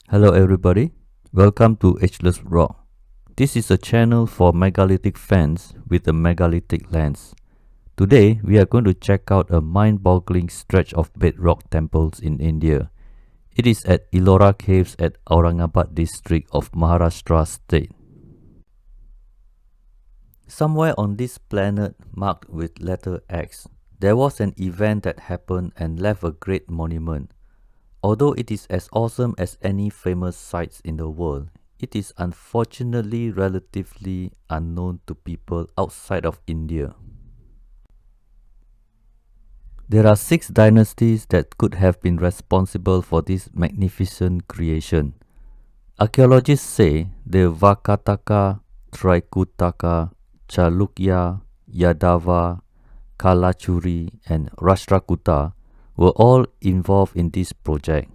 Hello everybody, welcome to Ageless Rock. This is a channel for megalithic fans with a megalithic lens. Today we are going to check out a mind-boggling stretch of bedrock temples in India. It is at Ellora caves at Aurangabad district of Maharashtra state. Somewhere on this planet marked with letter X, there was an event that happened and left a great monument. Although it is as awesome as any famous sites in the world, it is unfortunately relatively unknown to people outside of India. There are 6 dynasties that could have been responsible for this magnificent creation. Archaeologists say the Vakataka, Traikutaka, Chalukya, Yadava, Kalachuri and Rashtrakuta were all involved in this project.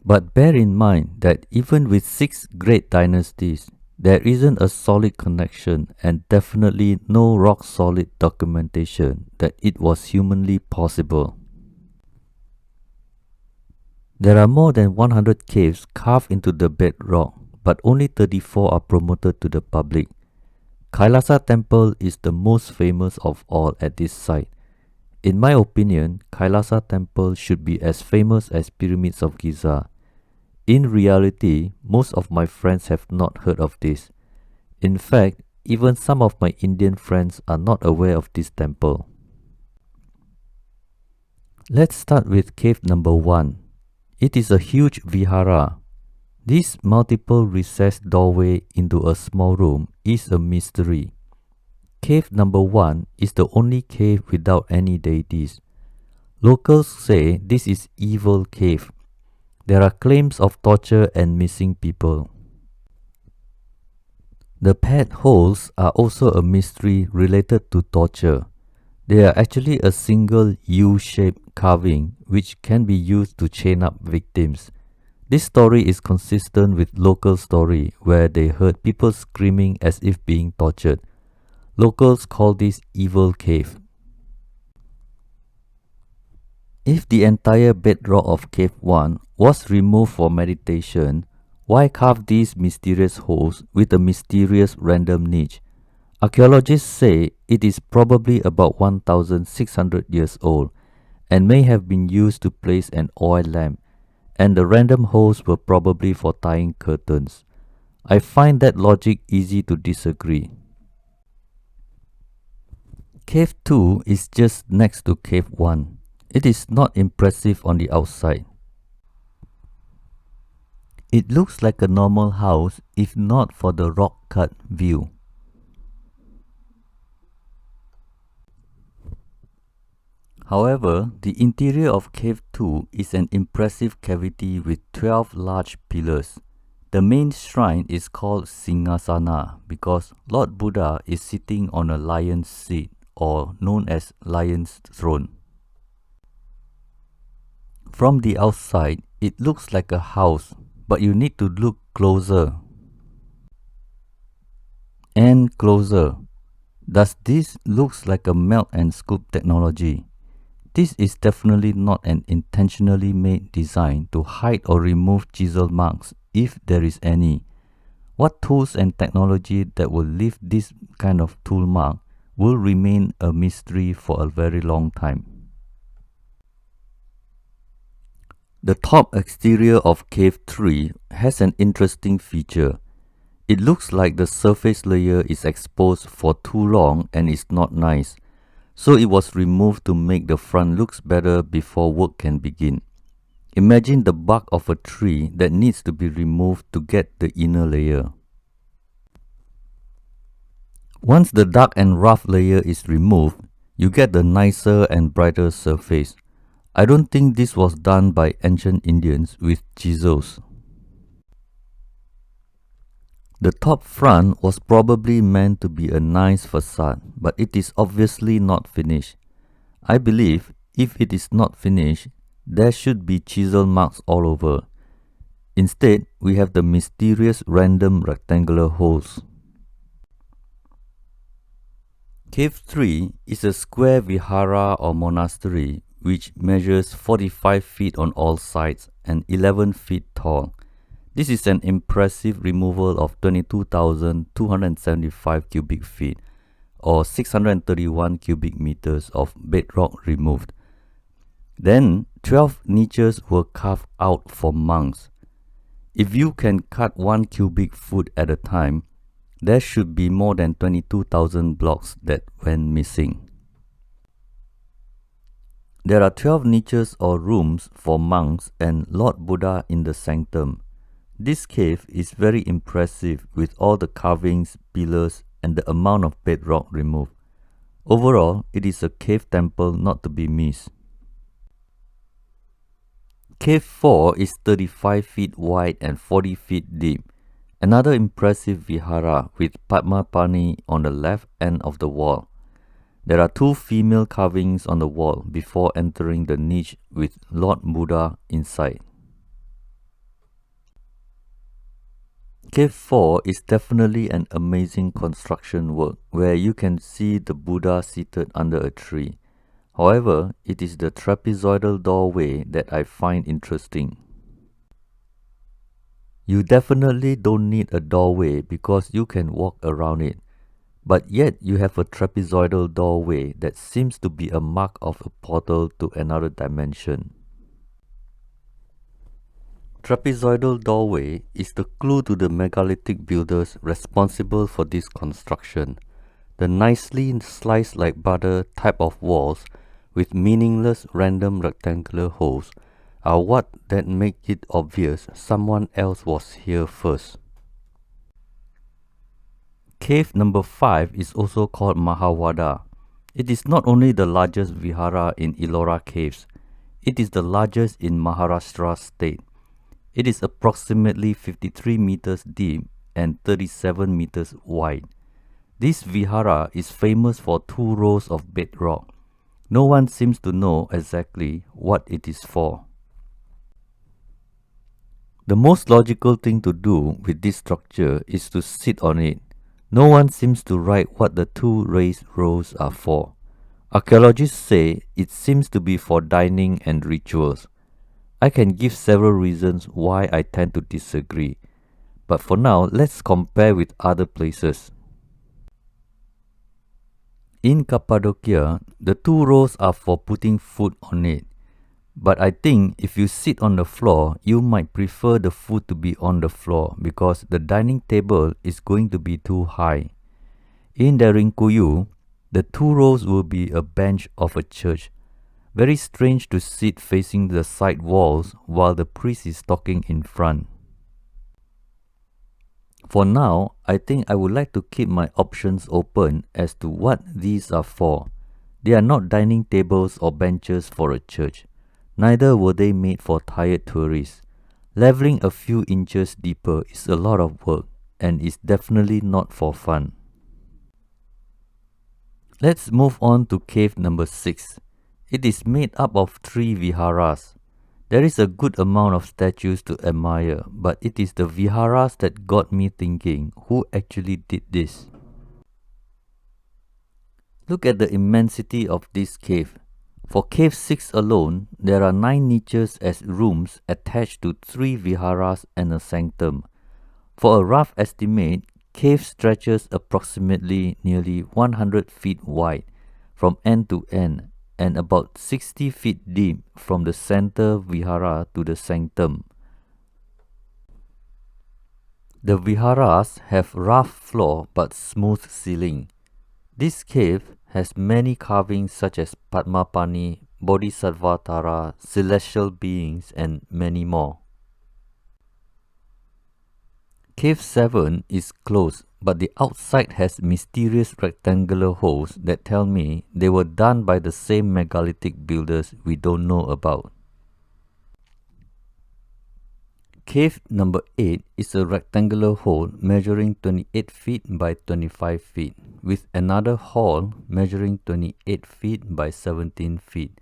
But bear in mind that even with 6 great dynasties, there isn't a solid connection and definitely no rock-solid documentation that it was humanly possible. There are more than 100 caves carved into the bedrock, but only 34 are promoted to the public. Kailasa Temple is the most famous of all at this site. In my opinion, Kailasa Temple should be as famous as Pyramids of Giza. In reality, most of my friends have not heard of this. In fact, even some of my Indian friends are not aware of this temple. Let's start with cave number 1. It is a huge vihara. This multiple recessed doorway into a small room is a mystery. Cave number 1 is the only cave without any deities. Locals say this is evil cave. There are claims of torture and missing people. The pad holes are also a mystery related to torture. They are actually a single U-shaped carving which can be used to chain up victims. This story is consistent with local story where they heard people screaming as if being tortured. Locals call this evil cave. If the entire bedrock of cave 1 was removed for meditation, why carve these mysterious holes with a mysterious random niche? Archaeologists say it is probably about 1,600 years old and may have been used to place an oil lamp, and the random holes were probably for tying curtains. I find that logic easy to disagree. Cave 2 is just next to Cave 1. It is not impressive on the outside. It looks like a normal house if not for the rock-cut view. However, the interior of Cave 2 is an impressive cavity with 12 large pillars. The main shrine is called Singgasana because Lord Buddha is sitting on a lion's seat, or known as lion's throne. From the outside, it looks like a house, but you need to look closer and closer. Does this looks like a melt and scoop technology? This is definitely not an intentionally made design to hide or remove chisel marks if there is any. What tools and technology that will leave this kind of tool mark will remain a mystery for a very long time. The top exterior of Cave 3 has an interesting feature. It looks like the surface layer is exposed for too long and is not nice, so it was removed to make the front looks better before work can begin. Imagine the bark of a tree that needs to be removed to get the inner layer. Once the dark and rough layer is removed, you get the nicer and brighter surface. I don't think this was done by ancient Indians with chisels. The top front was probably meant to be a nice facade, but it is obviously not finished. I believe if it is not finished, there should be chisel marks all over. Instead, we have the mysterious random rectangular holes. Cave 3 is a square vihara or monastery which measures 45 feet on all sides and 11 feet tall. This is an impressive removal of 22,275 cubic feet, or 631 cubic meters of bedrock removed. Then 12 niches were carved out for monks. If you can cut 1 cubic foot at a time, there should be more than 22,000 blocks that went missing. There are 12 niches or rooms for monks and Lord Buddha in the sanctum. This cave is very impressive with all the carvings, pillars, and the amount of bedrock removed. Overall, it is a cave temple not to be missed. Cave 4 is 35 feet wide and 40 feet deep. Another impressive vihara with Padmapani on the left end of the wall. There are 2 female carvings on the wall before entering the niche with Lord Buddha inside. Cave 4 is definitely an amazing construction work where you can see the Buddha seated under a tree. However, it is the trapezoidal doorway that I find interesting. You definitely don't need a doorway because you can walk around it, but yet you have a trapezoidal doorway that seems to be a mark of a portal to another dimension. Trapezoidal doorway is the clue to the megalithic builders responsible for this construction. The nicely sliced like butter type of walls with meaningless random rectangular holes are what that make it obvious someone else was here first. Cave number 5 is also called Mahawada. It is not only the largest vihara in Ellora caves, it is the largest in Maharashtra state. It is approximately 53 meters deep and 37 meters wide. This vihara is famous for 2 rows of bedrock. No one seems to know exactly what it is for. The most logical thing to do with this structure is to sit on it. No one seems to write what the 2 raised rows are for. Archaeologists say it seems to be for dining and rituals. I can give several reasons why I tend to disagree, but for now let's compare with other places. In Cappadocia, the 2 rows are for putting food on it, but I think if you sit on the floor, you might prefer the food to be on the floor because the dining table is going to be too high. In Daringkuyu, the 2 rows will be a bench of a church. Very strange to sit facing the side walls while the priest is talking in front. For now, I think I would like to keep my options open as to what these are for. They are not dining tables or benches for a church. Neither were they made for tired tourists. Leveling a few inches deeper is a lot of work and is definitely not for fun. Let's move on to cave number 6. It is made up of 3 viharas. There is a good amount of statues to admire, but it is the viharas that got me thinking who actually did this. Look at the immensity of this cave. For cave 6 alone, there are 9 niches as rooms attached to 3 viharas and a sanctum. For a rough estimate, cave stretches approximately nearly 100 feet wide from end to end and about 60 feet deep from the center vihara to the sanctum. The viharas have rough floor but smooth ceiling. This cave has many carvings such as Padmapani, Bodhisattvatara, celestial beings, and many more. Cave 7 is closed, but the outside has mysterious rectangular holes that tell me they were done by the same megalithic builders we don't know about. Cave number 8 is a rectangular hole measuring 28 feet by 25 feet, with another hall measuring 28 feet by 17 feet.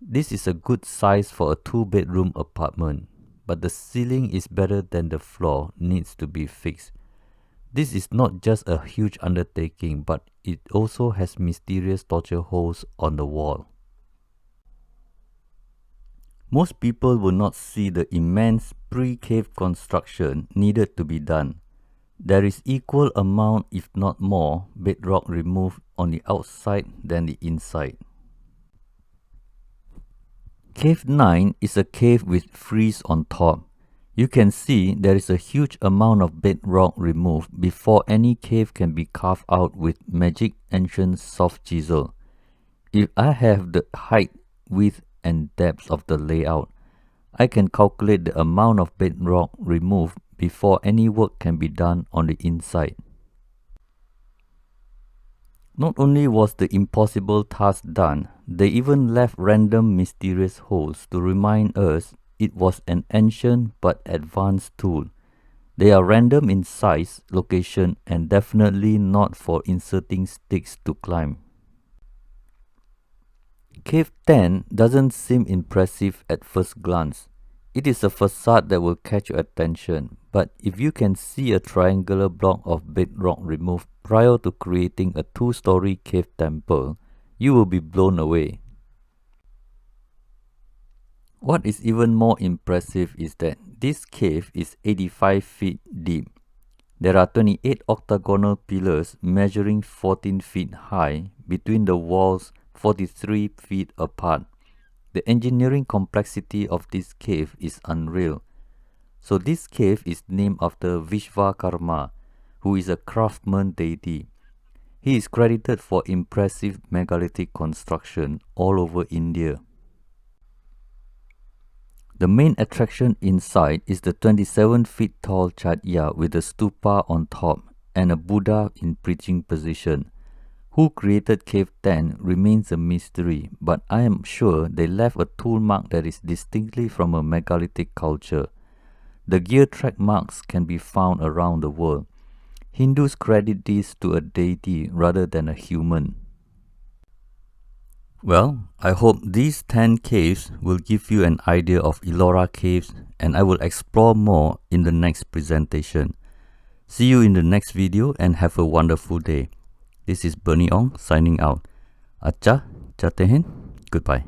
This is a good size for a 2-bedroom apartment, but the ceiling is better than the floor needs to be fixed. This is not just a huge undertaking, but it also has mysterious torture holes on the wall. Most people will not see the immense pre-cave construction needed to be done. There is equal amount, if not more, bedrock removed on the outside than the inside. Cave 9 is a cave with frieze on top. You can see there is a huge amount of bedrock removed before any cave can be carved out with magic ancient soft chisel. If I have the height, width and depth of the layout, I can calculate the amount of bedrock removed before any work can be done on the inside. Not only was the impossible task done, they even left random mysterious holes to remind us it was an ancient but advanced tool. They are random in size, location, and definitely not for inserting sticks to climb. Cave 10 doesn't seem impressive at first glance. It is a facade that will catch your attention, but if you can see a triangular block of bedrock removed prior to creating a two-story cave temple, you will be blown away. What is even more impressive is that this cave is 85 feet deep. There are 28 octagonal pillars measuring 14 feet high between the walls 43 feet apart. The engineering complexity of this cave is unreal. So this cave is named after Vishvakarma, who is a craftsman deity. He is credited for impressive megalithic construction all over India. The main attraction inside is the 27 feet tall Chatya with a stupa on top and a Buddha in preaching position. Who created Cave 10 remains a mystery, but I am sure they left a tool mark that is distinctly from a megalithic culture. The gear track marks can be found around the world. Hindus credit this to a deity rather than a human. Well, I hope these 10 caves will give you an idea of Ellora caves, and I will explore more in the next presentation. See you in the next video and have a wonderful day. This is Bernie Ong signing out. Acha, Jatehen, goodbye.